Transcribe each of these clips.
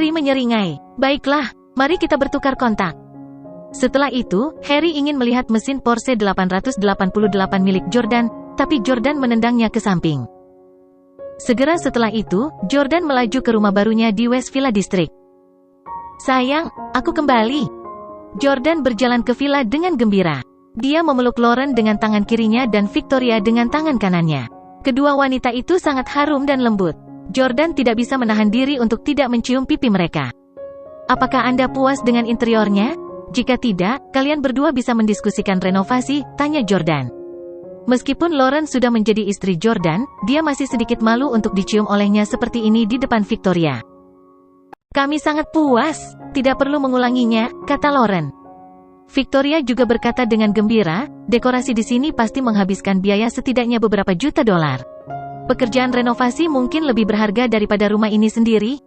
Harry menyeringai. Baiklah, mari kita bertukar kontak. Setelah itu, Harry ingin melihat mesin Porsche 888 milik Jordan, tapi Jordan menendangnya ke samping. Segera setelah itu, Jordan melaju ke rumah barunya di West Villa District. Sayang, aku kembali. Jordan berjalan ke villa dengan gembira. Dia memeluk Lauren dengan tangan kirinya dan Victoria dengan tangan kanannya. Kedua wanita itu sangat harum dan lembut. Jordan tidak bisa menahan diri untuk tidak mencium pipi mereka. Apakah Anda puas dengan interiornya? Jika tidak, kalian berdua bisa mendiskusikan renovasi, tanya Jordan. Meskipun Lauren sudah menjadi istri Jordan, dia masih sedikit malu untuk dicium olehnya seperti ini di depan Victoria. Kami sangat puas, tidak perlu mengulanginya, kata Lauren. Victoria juga berkata dengan gembira, dekorasi di sini pasti menghabiskan biaya setidaknya beberapa juta dolar. Pekerjaan renovasi mungkin lebih berharga daripada rumah ini sendiri.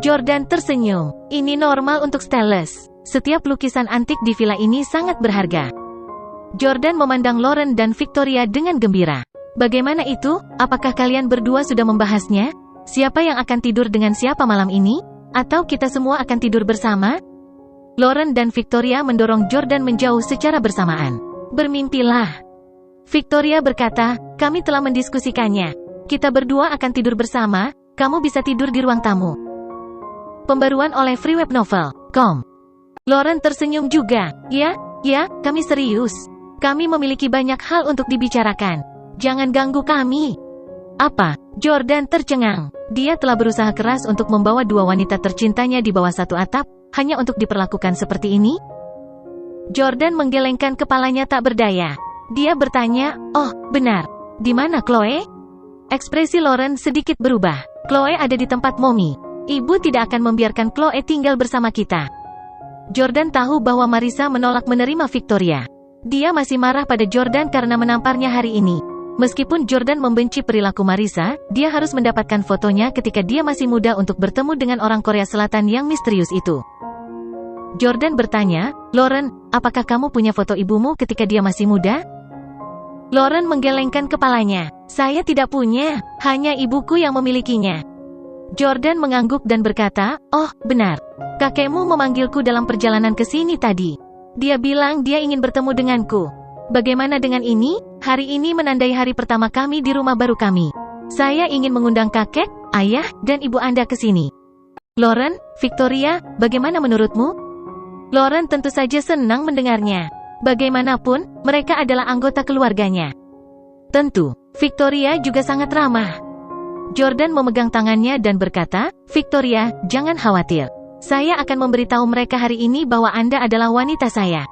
Jordan tersenyum. Ini normal untuk stylist. Setiap lukisan antik di villa ini sangat berharga. Jordan memandang Lauren dan Victoria dengan gembira. Bagaimana itu? Apakah kalian berdua sudah membahasnya? Siapa yang akan tidur dengan siapa malam ini? Atau kita semua akan tidur bersama? Lauren dan Victoria mendorong Jordan menjauh secara bersamaan. Bermimpilah. Victoria berkata, kami telah mendiskusikannya. Kita berdua akan tidur bersama, kamu bisa tidur di ruang tamu. Pembaruan oleh freewebnovel.com. Lauren tersenyum juga. Ya, kami serius. Kami memiliki banyak hal untuk dibicarakan. Jangan ganggu kami. Apa? Jordan tercengang. Dia telah berusaha keras untuk membawa dua wanita tercintanya di bawah satu atap, hanya untuk diperlakukan seperti ini? Jordan menggelengkan kepalanya tak berdaya. Dia bertanya, oh, benar. Di mana Chloe? Ekspresi Lauren sedikit berubah. Chloe ada di tempat Mommy. Ibu tidak akan membiarkan Chloe tinggal bersama kita. Jordan tahu bahwa Marissa menolak menerima Victoria. Dia masih marah pada Jordan karena menamparnya hari ini. Meskipun Jordan membenci perilaku Marissa, dia harus mendapatkan fotonya ketika dia masih muda untuk bertemu dengan orang Korea Selatan yang misterius itu. Jordan bertanya, Lauren, apakah kamu punya foto ibumu ketika dia masih muda? Lauren menggelengkan kepalanya. Saya tidak punya, hanya ibuku yang memilikinya. Jordan mengangguk dan berkata, oh, benar. Kakekmu memanggilku dalam perjalanan ke sini tadi. Dia bilang dia ingin bertemu denganku. Bagaimana dengan ini? Hari ini menandai hari pertama kami di rumah baru kami. Saya ingin mengundang kakek, ayah, dan ibu Anda ke sini. Lauren, Victoria, bagaimana menurutmu? Lauren tentu saja senang mendengarnya. Bagaimanapun, mereka adalah anggota keluarganya. Tentu, Victoria juga sangat ramah. Jordan memegang tangannya dan berkata, Victoria, jangan khawatir. Saya akan memberitahu mereka hari ini bahwa Anda adalah wanita saya.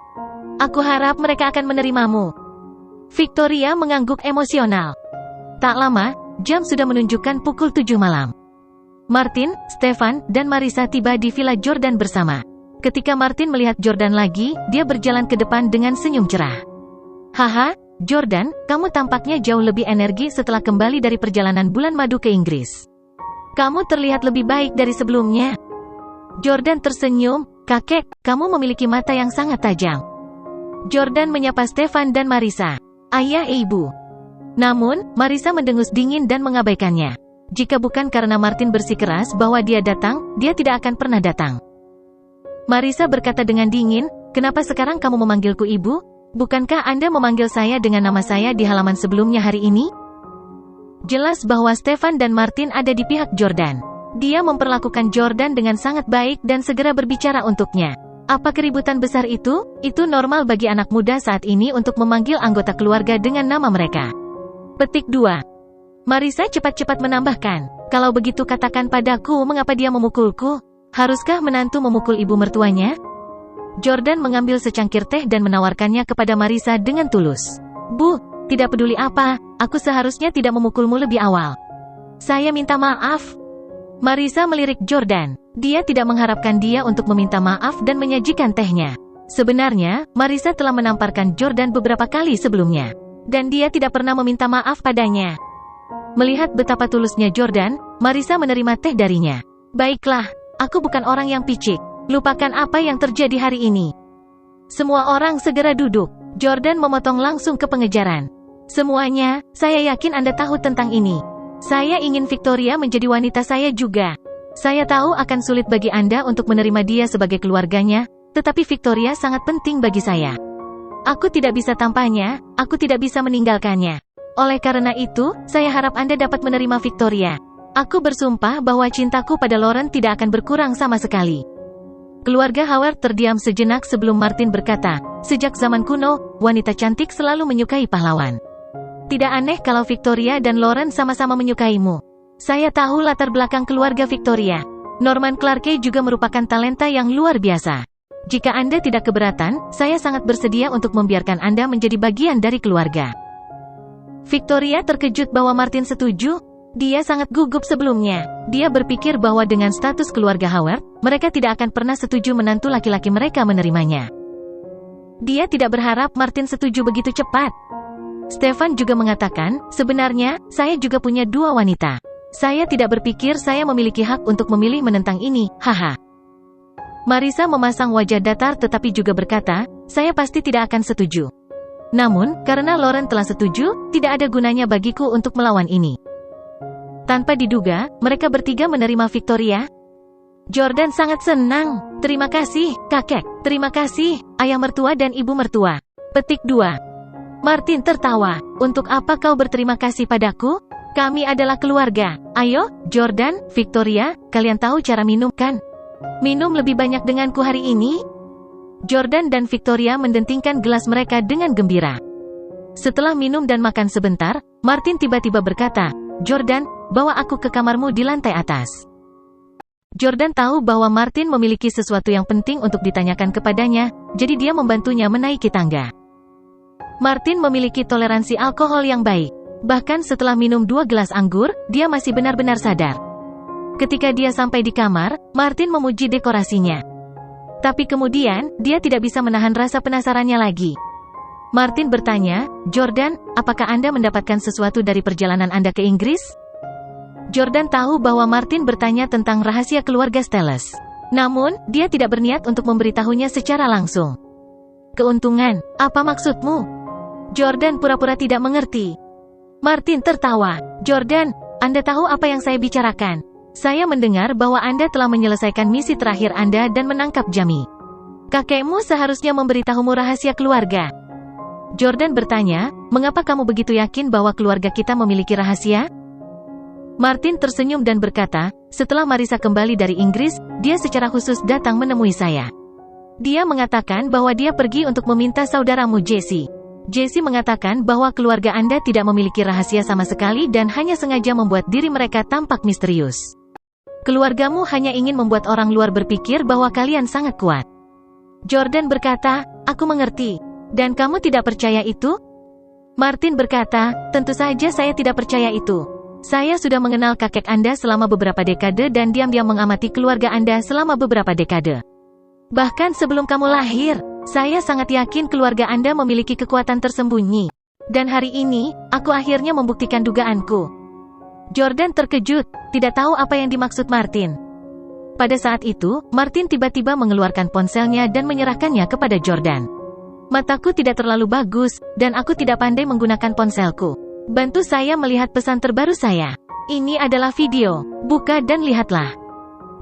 Aku harap mereka akan menerimamu. Victoria mengangguk emosional. Tak lama, jam sudah menunjukkan pukul 7 malam. Martin, Stefan, dan Marissa tiba di villa Jordan bersama. Ketika Martin melihat Jordan lagi, dia berjalan ke depan dengan senyum cerah. Haha, Jordan, kamu tampaknya jauh lebih energi setelah kembali dari perjalanan bulan madu ke Inggris. Kamu terlihat lebih baik dari sebelumnya. Jordan tersenyum, kakek, kamu memiliki mata yang sangat tajam. Jordan menyapa Stefan dan Marissa. Ayah, ibu. Namun, Marissa mendengus dingin dan mengabaikannya. Jika bukan karena Martin bersikeras bahwa dia datang, dia tidak akan pernah datang. Marissa berkata dengan dingin, kenapa sekarang kamu memanggilku ibu? Bukankah Anda memanggil saya dengan nama saya di halaman sebelumnya hari ini? Jelas bahwa Stefan dan Martin ada di pihak Jordan. Dia memperlakukan Jordan dengan sangat baik dan segera berbicara untuknya. Apa keributan besar itu? Itu normal bagi anak muda saat ini untuk memanggil anggota keluarga dengan nama mereka. Petik 2. Marissa cepat-cepat menambahkan, kalau begitu katakan padaku mengapa dia memukulku? Haruskah menantu memukul ibu mertuanya? Jordan mengambil secangkir teh dan menawarkannya kepada Marissa dengan tulus. Bu, tidak peduli apa, aku seharusnya tidak memukulmu lebih awal. Saya minta maaf. Marissa melirik Jordan. Dia tidak mengharapkan dia untuk meminta maaf dan menyajikan tehnya. Sebenarnya, Marissa telah menamparkan Jordan beberapa kali sebelumnya. Dan dia tidak pernah meminta maaf padanya. Melihat betapa tulusnya Jordan, Marissa menerima teh darinya. Baiklah, aku bukan orang yang picik. Lupakan apa yang terjadi hari ini. Semua orang segera duduk. Jordan memotong langsung ke pengejaran. Semuanya, saya yakin Anda tahu tentang ini. Saya ingin Victoria menjadi wanita saya juga. Saya tahu akan sulit bagi Anda untuk menerima dia sebagai keluarganya, tetapi Victoria sangat penting bagi saya. Aku tidak bisa tanpanya, aku tidak bisa meninggalkannya. Oleh karena itu, saya harap Anda dapat menerima Victoria. Aku bersumpah bahwa cintaku pada Lauren tidak akan berkurang sama sekali. Keluarga Howard terdiam sejenak sebelum Martin berkata, sejak zaman kuno, wanita cantik selalu menyukai pahlawan. Tidak aneh kalau Victoria dan Lauren sama-sama menyukaimu. Saya tahu latar belakang keluarga Victoria. Norman Clarke juga merupakan talenta yang luar biasa. Jika Anda tidak keberatan, saya sangat bersedia untuk membiarkan Anda menjadi bagian dari keluarga. Victoria terkejut bahwa Martin setuju. Dia sangat gugup sebelumnya. Dia berpikir bahwa dengan status keluarga Howard, mereka tidak akan pernah setuju menantu laki-laki mereka menerimanya. Dia tidak berharap Martin setuju begitu cepat. Stefan juga mengatakan, sebenarnya, saya juga punya 2 wanita. Saya tidak berpikir saya memiliki hak untuk memilih menentang ini, haha. Marisa memasang wajah datar tetapi juga berkata, saya pasti tidak akan setuju. Namun, karena Lauren telah setuju, tidak ada gunanya bagiku untuk melawan ini. Tanpa diduga, mereka bertiga menerima Victoria. Jordan sangat senang. Terima kasih, kakek. Terima kasih, ayah mertua dan ibu mertua. Petik 2. Martin tertawa. Untuk apa kau berterima kasih padaku? Kami adalah keluarga. Ayo, Jordan, Victoria, kalian tahu cara minum kan? Minum lebih banyak denganku hari ini. Jordan dan Victoria mendentingkan gelas mereka dengan gembira. Setelah minum dan makan sebentar, Martin tiba-tiba berkata, Jordan, bawa aku ke kamarmu di lantai atas. Jordan tahu bahwa Martin memiliki sesuatu yang penting untuk ditanyakan kepadanya, jadi dia membantunya menaiki tangga. Martin memiliki toleransi alkohol yang baik. Bahkan setelah minum 2 gelas anggur, dia masih benar-benar sadar. Ketika dia sampai di kamar, Martin memuji dekorasinya. Tapi kemudian, dia tidak bisa menahan rasa penasarannya lagi. Martin bertanya, Jordan, apakah Anda mendapatkan sesuatu dari perjalanan Anda ke Inggris? Jordan tahu bahwa Martin bertanya tentang rahasia keluarga Stelles. Namun, dia tidak berniat untuk memberitahunya secara langsung. Keuntungan, apa maksudmu? Jordan pura-pura tidak mengerti. Martin tertawa. Jordan, Anda tahu apa yang saya bicarakan? Saya mendengar bahwa Anda telah menyelesaikan misi terakhir Anda dan menangkap Jamie. Kakekmu seharusnya memberitahumu rahasia keluarga. Jordan bertanya, mengapa kamu begitu yakin bahwa keluarga kita memiliki rahasia? Martin tersenyum dan berkata, setelah Marisa kembali dari Inggris, dia secara khusus datang menemui saya. Dia mengatakan bahwa dia pergi untuk meminta saudaramu Jesse. Jesse mengatakan bahwa keluarga Anda tidak memiliki rahasia sama sekali dan hanya sengaja membuat diri mereka tampak misterius. Keluargamu hanya ingin membuat orang luar berpikir bahwa kalian sangat kuat. Jordan berkata, aku mengerti. Dan kamu tidak percaya itu? Martin berkata, tentu saja saya tidak percaya itu. Saya sudah mengenal kakek Anda selama beberapa dekade dan diam-diam mengamati keluarga Anda selama beberapa dekade. Bahkan sebelum kamu lahir, saya sangat yakin keluarga Anda memiliki kekuatan tersembunyi. Dan hari ini, aku akhirnya membuktikan dugaanku. Jordan terkejut, tidak tahu apa yang dimaksud Martin. Pada saat itu, Martin tiba-tiba mengeluarkan ponselnya dan menyerahkannya kepada Jordan. Mataku tidak terlalu bagus, dan aku tidak pandai menggunakan ponselku. Bantu saya melihat pesan terbaru saya. Ini adalah video. Buka dan lihatlah.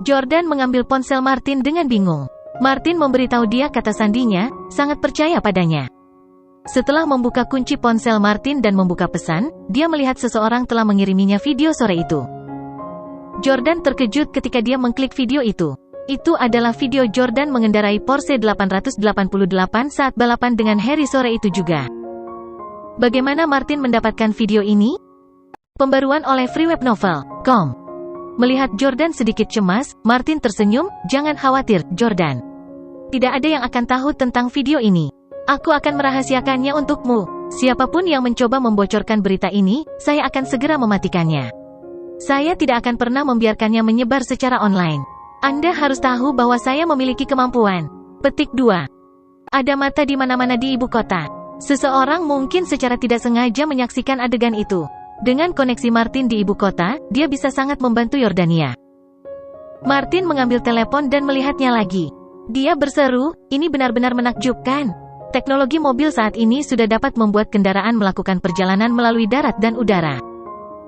Jordan mengambil ponsel Martin dengan bingung. Martin memberitahu dia kata sandinya, sangat percaya padanya. Setelah membuka kunci ponsel Martin dan membuka pesan, dia melihat seseorang telah mengiriminya video sore itu. Jordan terkejut ketika dia mengklik video itu. Itu adalah video Jordan mengendarai Porsche 888 saat balapan dengan Harry sore itu juga. Bagaimana Martin mendapatkan video ini? Pembaruan oleh freewebnovel.com. Melihat Jordan sedikit cemas, Martin tersenyum, jangan khawatir, Jordan. Tidak ada yang akan tahu tentang video ini. Aku akan merahasiakannya untukmu. Siapapun yang mencoba membocorkan berita ini, saya akan segera mematikannya. Saya tidak akan pernah membiarkannya menyebar secara online. Anda harus tahu bahwa saya memiliki kemampuan. Petik 2. Ada mata di mana-mana di ibu kota. Seseorang mungkin secara tidak sengaja menyaksikan adegan itu. Dengan koneksi Martin di ibu kota, dia bisa sangat membantu Yordania. Martin mengambil telepon dan melihatnya lagi. Dia berseru, ini benar-benar menakjubkan. Teknologi mobil saat ini sudah dapat membuat kendaraan melakukan perjalanan melalui darat dan udara.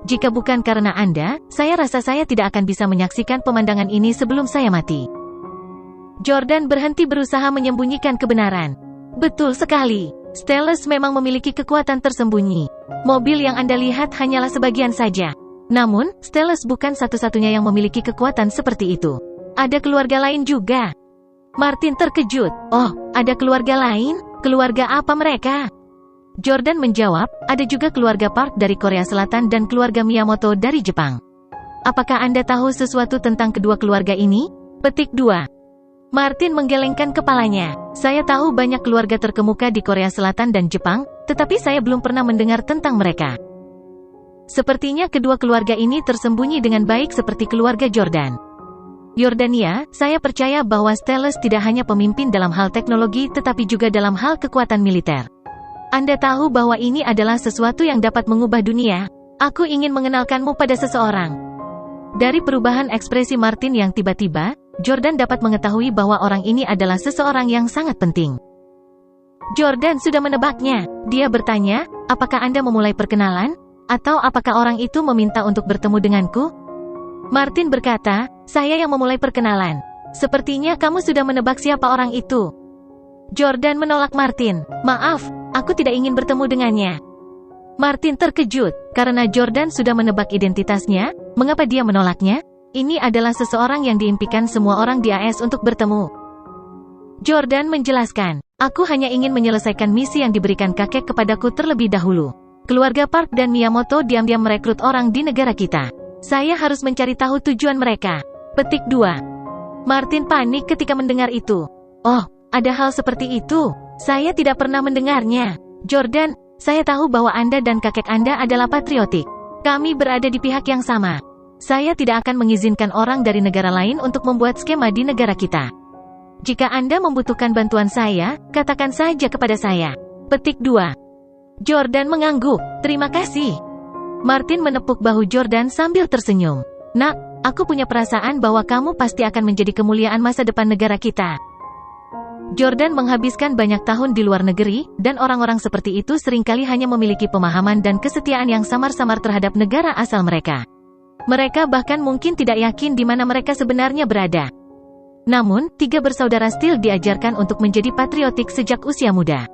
Jika bukan karena Anda, saya rasa saya tidak akan bisa menyaksikan pemandangan ini sebelum saya mati. Jordan berhenti berusaha menyembunyikan kebenaran. Betul sekali. Steles memang memiliki kekuatan tersembunyi. Mobil yang Anda lihat hanyalah sebagian saja. Namun, Steles bukan satu-satunya yang memiliki kekuatan seperti itu. Ada keluarga lain juga. Martin terkejut. Oh, ada keluarga lain? Keluarga apa mereka? Jordan menjawab, ada juga keluarga Park dari Korea Selatan dan keluarga Miyamoto dari Jepang. Apakah Anda tahu sesuatu tentang kedua keluarga ini? Petik 2. Martin menggelengkan kepalanya. Saya tahu banyak keluarga terkemuka di Korea Selatan dan Jepang, tetapi saya belum pernah mendengar tentang mereka. Sepertinya kedua keluarga ini tersembunyi dengan baik seperti keluarga Jordan. Yordania, saya percaya bahwa Steles tidak hanya pemimpin dalam hal teknologi tetapi juga dalam hal kekuatan militer. Anda tahu bahwa ini adalah sesuatu yang dapat mengubah dunia. Aku ingin mengenalkanmu pada seseorang. Dari perubahan ekspresi Martin yang tiba-tiba, Jordan dapat mengetahui bahwa orang ini adalah seseorang yang sangat penting. Jordan sudah menebaknya. Dia bertanya, apakah Anda memulai perkenalan? Atau apakah orang itu meminta untuk bertemu denganku? Martin berkata, saya yang memulai perkenalan. Sepertinya kamu sudah menebak siapa orang itu. Jordan menolak Martin. Maaf, aku tidak ingin bertemu dengannya. Martin terkejut, karena Jordan sudah menebak identitasnya. Mengapa dia menolaknya? Ini adalah seseorang yang diimpikan semua orang di AS untuk bertemu. Jordan menjelaskan, aku hanya ingin menyelesaikan misi yang diberikan kakek kepadaku terlebih dahulu. Keluarga Park dan Miyamoto diam-diam merekrut orang di negara kita. Saya harus mencari tahu tujuan mereka. Petik 2. Martin panik ketika mendengar itu. Oh, ada hal seperti itu. Saya tidak pernah mendengarnya. Jordan, saya tahu bahwa Anda dan kakek Anda adalah patriotik. Kami berada di pihak yang sama. Saya tidak akan mengizinkan orang dari negara lain untuk membuat skema di negara kita. Jika Anda membutuhkan bantuan saya, katakan saja kepada saya. Petik 2. Jordan mengangguk. Terima kasih. Martin menepuk bahu Jordan sambil tersenyum. Nak, aku punya perasaan bahwa kamu pasti akan menjadi kemuliaan masa depan negara kita. Jordan menghabiskan banyak tahun di luar negeri, dan orang-orang seperti itu seringkali hanya memiliki pemahaman dan kesetiaan yang samar-samar terhadap negara asal mereka. Mereka bahkan mungkin tidak yakin di mana mereka sebenarnya berada. Namun, 3 bersaudara Steele diajarkan untuk menjadi patriotik sejak usia muda.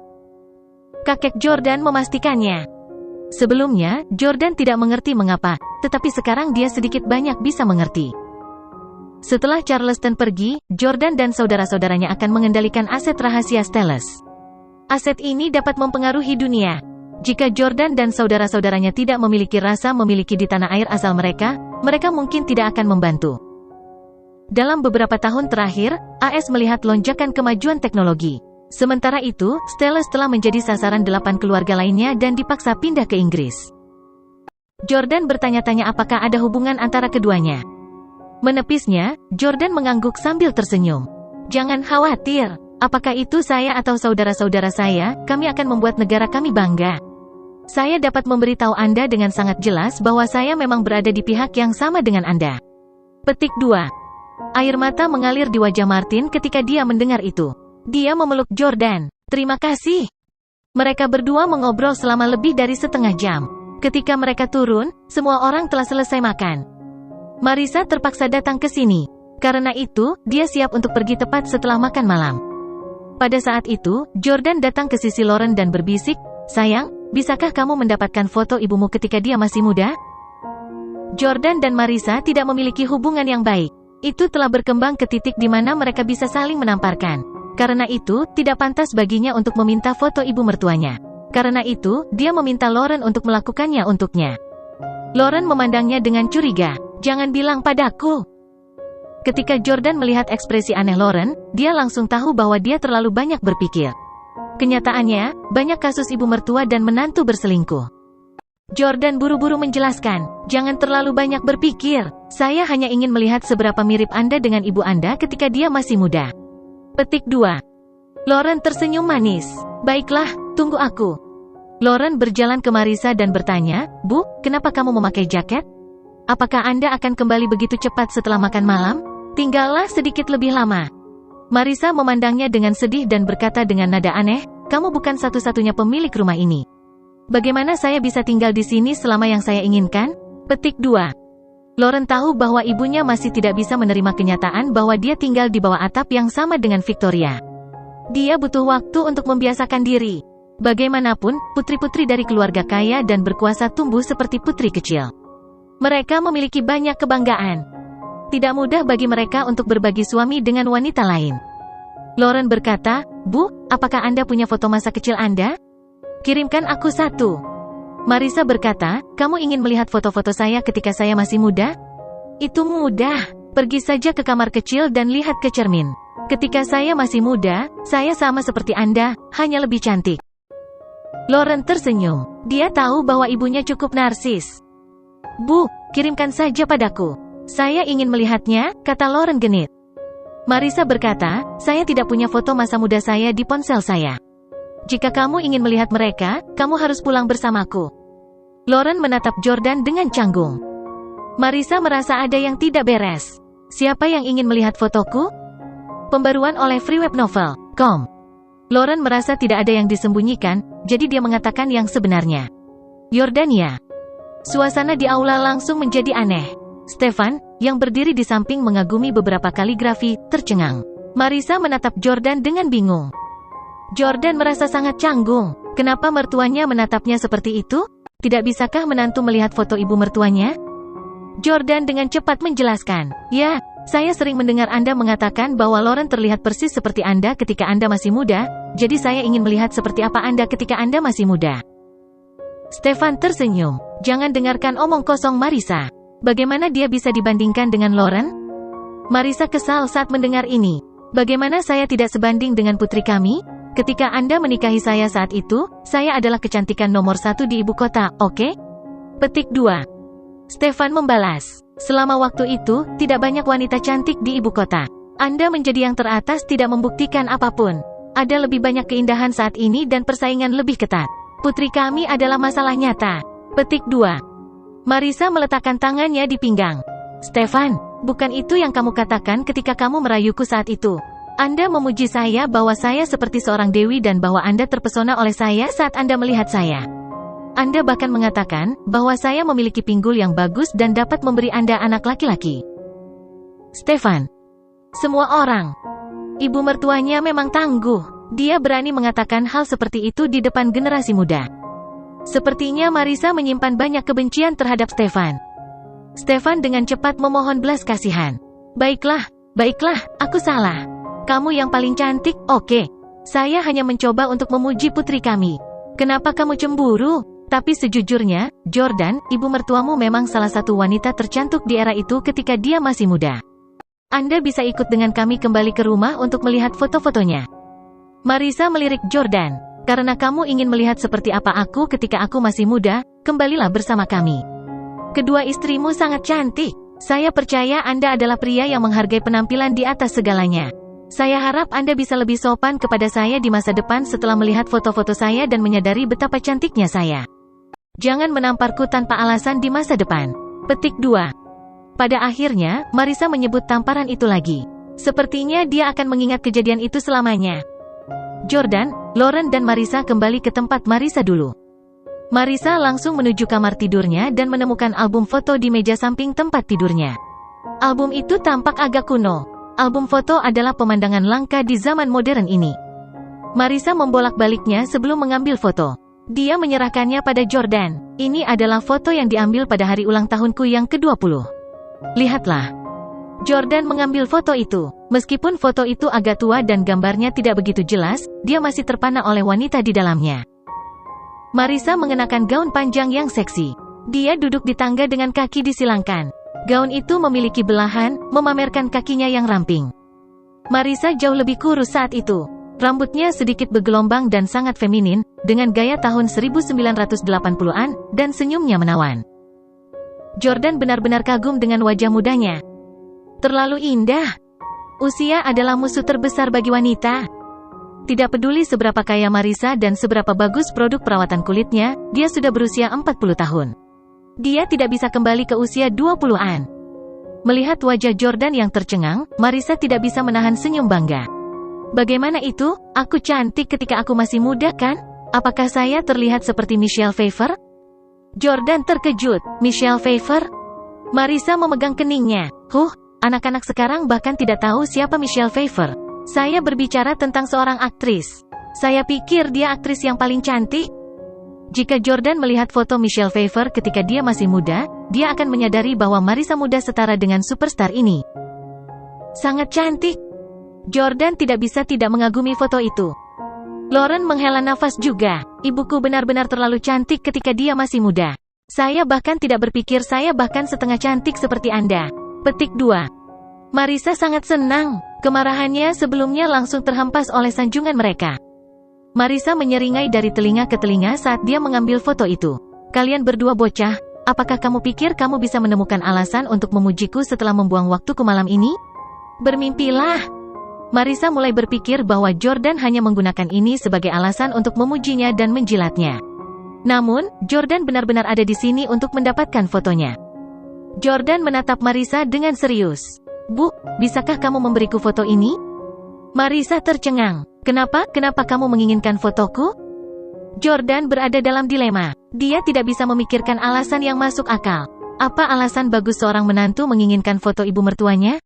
Kakek Jordan memastikannya. Sebelumnya, Jordan tidak mengerti mengapa, tetapi sekarang dia sedikit banyak bisa mengerti. Setelah Charleston pergi, Jordan dan saudara-saudaranya akan mengendalikan aset rahasia Steles. Aset ini dapat mempengaruhi dunia. Jika Jordan dan saudara-saudaranya tidak memiliki rasa memiliki di tanah air asal mereka, mereka mungkin tidak akan membantu. Dalam beberapa tahun terakhir, AS melihat lonjakan kemajuan teknologi. Sementara itu, Steles telah menjadi sasaran 8 keluarga lainnya dan dipaksa pindah ke Inggris. Jordan bertanya-tanya apakah ada hubungan antara keduanya. Menepisnya, Jordan mengangguk sambil tersenyum. Jangan khawatir, apakah itu saya atau saudara-saudara saya, kami akan membuat negara kami bangga. Saya dapat memberitahu Anda dengan sangat jelas bahwa saya memang berada di pihak yang sama dengan Anda. Petik 2. Air mata mengalir di wajah Martin ketika dia mendengar itu. Dia memeluk Jordan. Terima kasih. Mereka berdua mengobrol selama lebih dari setengah jam. Ketika mereka turun, semua orang telah selesai makan. Marisa terpaksa datang ke sini. Karena itu, dia siap untuk pergi tepat setelah makan malam. Pada saat itu, Jordan datang ke sisi Lauren dan berbisik, sayang, bisakah kamu mendapatkan foto ibumu ketika dia masih muda? Jordan dan Marisa tidak memiliki hubungan yang baik. Itu telah berkembang ke titik di mana mereka bisa saling menamparkan. Karena itu, tidak pantas baginya untuk meminta foto ibu mertuanya. Karena itu, dia meminta Lauren untuk melakukannya untuknya. Lauren memandangnya dengan curiga. Jangan bilang padaku. Ketika Jordan melihat ekspresi aneh Lauren, dia langsung tahu bahwa dia terlalu banyak berpikir. Kenyataannya, banyak kasus ibu mertua dan menantu berselingkuh. Jordan buru-buru menjelaskan, jangan terlalu banyak berpikir. Saya hanya ingin melihat seberapa mirip Anda dengan ibu Anda ketika dia masih muda. Petik 2. Lauren tersenyum manis. Baiklah, tunggu aku. Lauren berjalan ke Marisa dan bertanya, Bu, kenapa kamu memakai jaket? Apakah Anda akan kembali begitu cepat setelah makan malam? Tinggallah sedikit lebih lama. Marisa memandangnya dengan sedih dan berkata dengan nada aneh, kamu bukan satu-satunya pemilik rumah ini. Bagaimana saya bisa tinggal di sini selama yang saya inginkan? Petik 2. Lauren tahu bahwa ibunya masih tidak bisa menerima kenyataan bahwa dia tinggal di bawah atap yang sama dengan Victoria. Dia butuh waktu untuk membiasakan diri. Bagaimanapun, putri-putri dari keluarga kaya dan berkuasa tumbuh seperti putri kecil. Mereka memiliki banyak kebanggaan. Tidak mudah bagi mereka untuk berbagi suami dengan wanita lain. Lauren berkata, "Bu, apakah Anda punya foto masa kecil Anda? Kirimkan aku satu." Marissa berkata, "Kamu ingin melihat foto-foto saya ketika saya masih muda? Itu mudah. Pergi saja ke kamar kecil dan lihat ke cermin. Ketika saya masih muda, saya sama seperti Anda, hanya lebih cantik." Lauren tersenyum. Dia tahu bahwa ibunya cukup narsis. "Bu, kirimkan saja padaku. Saya ingin melihatnya," kata Lauren genit. Marissa berkata, "Saya tidak punya foto masa muda saya di ponsel saya. Jika kamu ingin melihat mereka, kamu harus pulang bersamaku." Lauren menatap Jordan dengan canggung. Marissa merasa ada yang tidak beres. "Siapa yang ingin melihat fotoku?" Pembaruan oleh freewebnovel.com. Lauren merasa tidak ada yang disembunyikan, jadi dia mengatakan yang sebenarnya. Yordania. Suasana di aula langsung menjadi aneh. Stefan, yang berdiri di samping mengagumi beberapa kaligrafi, tercengang. Marissa menatap Jordan dengan bingung. Jordan merasa sangat canggung. Kenapa mertuanya menatapnya seperti itu? Tidak bisakah menantu melihat foto ibu mertuanya? Jordan dengan cepat menjelaskan, "Ya, saya sering mendengar Anda mengatakan bahwa Lauren terlihat persis seperti Anda ketika Anda masih muda, jadi saya ingin melihat seperti apa Anda ketika Anda masih muda." Stefan tersenyum. "Jangan dengarkan omong kosong Marissa. Bagaimana dia bisa dibandingkan dengan Lauren?" Marissa kesal saat mendengar ini. "Bagaimana saya tidak sebanding dengan putri kami? Ketika Anda menikahi saya saat itu, saya adalah kecantikan nomor 1 di ibu kota, oke?" Petik 2. Stefan membalas, "Selama waktu itu, tidak banyak wanita cantik di ibu kota. Anda menjadi yang teratas tidak membuktikan apapun. Ada lebih banyak keindahan saat ini dan persaingan lebih ketat. Putri kami adalah masalah nyata." Petik 2. Marissa meletakkan tangannya di pinggang. "Stefan, bukan itu yang kamu katakan ketika kamu merayuku saat itu. Anda memuji saya bahwa saya seperti seorang dewi dan bahwa Anda terpesona oleh saya saat Anda melihat saya. Anda bahkan mengatakan bahwa saya memiliki pinggul yang bagus dan dapat memberi Anda anak laki-laki." Stefan. Semua orang. Ibu mertuanya memang tangguh. Dia berani mengatakan hal seperti itu di depan generasi muda. Sepertinya Marissa menyimpan banyak kebencian terhadap Stefan. Stefan dengan cepat memohon belas kasihan. Baiklah, aku salah. Kamu yang paling cantik, oke. Saya hanya mencoba untuk memuji putri kami. Kenapa kamu cemburu? Tapi sejujurnya, Jordan, ibu mertuamu memang salah satu wanita tercantik di era itu ketika dia masih muda. Anda bisa ikut dengan kami kembali ke rumah untuk melihat foto-fotonya." Marissa melirik Jordan. "Karena kamu ingin melihat seperti apa aku ketika aku masih muda, kembalilah bersama kami. Kedua istrimu sangat cantik. Saya percaya Anda adalah pria yang menghargai penampilan di atas segalanya. Saya harap Anda bisa lebih sopan kepada saya di masa depan setelah melihat foto-foto saya dan menyadari betapa cantiknya saya. Jangan menamparku tanpa alasan di masa depan." Petik 2. Pada akhirnya, Marissa menyebut tamparan itu lagi. Sepertinya dia akan mengingat kejadian itu selamanya. Jordan, Lauren dan Marissa kembali ke tempat Marissa dulu. Marissa langsung menuju kamar tidurnya dan menemukan album foto di meja samping tempat tidurnya. Album itu tampak agak kuno. Album foto adalah pemandangan langka di zaman modern ini. Marissa membolak-baliknya sebelum mengambil foto. Dia menyerahkannya pada Jordan. "Ini adalah foto yang diambil pada hari ulang tahunku yang ke-20. Lihatlah." Jordan mengambil foto itu. Meskipun foto itu agak tua dan gambarnya tidak begitu jelas, dia masih terpana oleh wanita di dalamnya. Marissa mengenakan gaun panjang yang seksi. Dia duduk di tangga dengan kaki disilangkan. Gaun itu memiliki belahan, memamerkan kakinya yang ramping. Marissa jauh lebih kurus saat itu. Rambutnya sedikit bergelombang dan sangat feminin, dengan gaya tahun 1980-an, dan senyumnya menawan. Jordan benar-benar kagum dengan wajah mudanya. Terlalu indah. Usia adalah musuh terbesar bagi wanita. Tidak peduli seberapa kaya Marissa dan seberapa bagus produk perawatan kulitnya, dia sudah berusia 40 tahun. Dia tidak bisa kembali ke usia 20-an. Melihat wajah Jordan yang tercengang, Marissa tidak bisa menahan senyum bangga. "Bagaimana itu? Aku cantik ketika aku masih muda kan? Apakah saya terlihat seperti Michelle Pfeiffer?" Jordan terkejut. Michelle Pfeiffer? Marissa memegang keningnya. Anak-anak sekarang bahkan tidak tahu siapa Michelle Pfeiffer. Saya berbicara tentang seorang aktris. Saya pikir dia aktris yang paling cantik. Jika Jordan melihat foto Michelle Pfeiffer ketika dia masih muda, dia akan menyadari bahwa Marissa muda setara dengan superstar ini. Sangat cantik. Jordan tidak bisa tidak mengagumi foto itu. Lauren menghela nafas juga. Ibuku benar-benar terlalu cantik ketika dia masih muda. Saya bahkan tidak berpikir saya bahkan setengah cantik seperti Anda. Petik 2. Marissa sangat senang. Kemarahannya sebelumnya langsung terhempas oleh sanjungan mereka. Marissa menyeringai dari telinga ke telinga saat dia mengambil foto itu. Kalian berdua bocah, apakah kamu pikir kamu bisa menemukan alasan untuk memujiku setelah membuang waktuku malam ini? Bermimpilah. Marissa mulai berpikir bahwa Jordan hanya menggunakan ini sebagai alasan untuk memujinya dan menjilatnya. Namun, Jordan benar-benar ada di sini untuk mendapatkan fotonya. Jordan menatap Marissa dengan serius. Bu, bisakah kamu memberiku foto ini? Marissa tercengang. Kenapa kamu menginginkan fotoku? Jordan berada dalam dilema. Dia tidak bisa memikirkan alasan yang masuk akal. Apa alasan bagus seorang menantu menginginkan foto ibu mertuanya?